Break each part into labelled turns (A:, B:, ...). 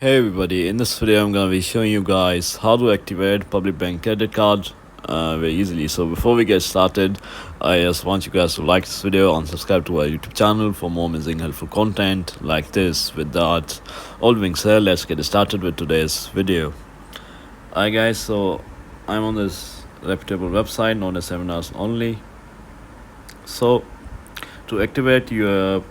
A: Hey everybody, in this video I'm gonna be showing you guys how to activate public bank credit card very easily. So before we get started, I just want you guys to like this video and subscribe to our YouTube channel for more amazing helpful content like this. With that all being said, let's get started with today's video. Alright guys, so I'm on this reputable website known as Seminars Only. So to activate your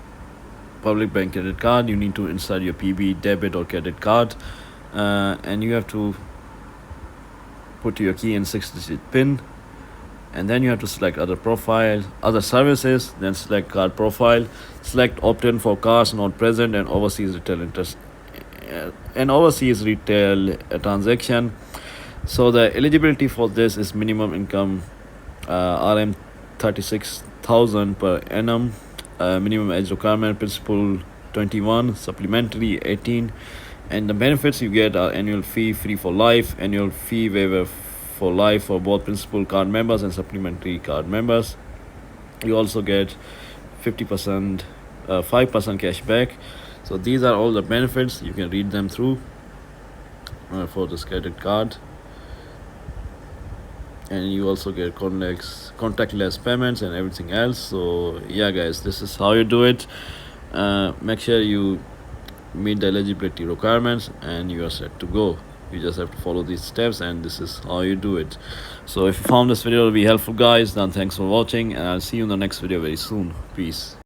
A: public bank credit card, you need to insert your PBE debit or credit card, and you have to put your key and 6-digit pin, and then you have to select other services, then select card profile, select opt-in for cards not present and overseas retail transaction. So the eligibility for this is minimum income RM 36,000 per annum, minimum age requirement principal 21, supplementary 18, and the benefits you get are annual fee free for life, annual fee waiver for life for both principal card members and supplementary card members. You also get 5% cash back. So these are all the benefits. You can read them through for this credit card, and you also get contactless payments and everything else. So yeah guys, this is how you do it. Make sure you meet the eligibility requirements and you are set to go. You just have to follow these steps, and this is how you do it. So if you found this video to be helpful guys, then thanks for watching, and I'll see you in the next video very soon. Peace.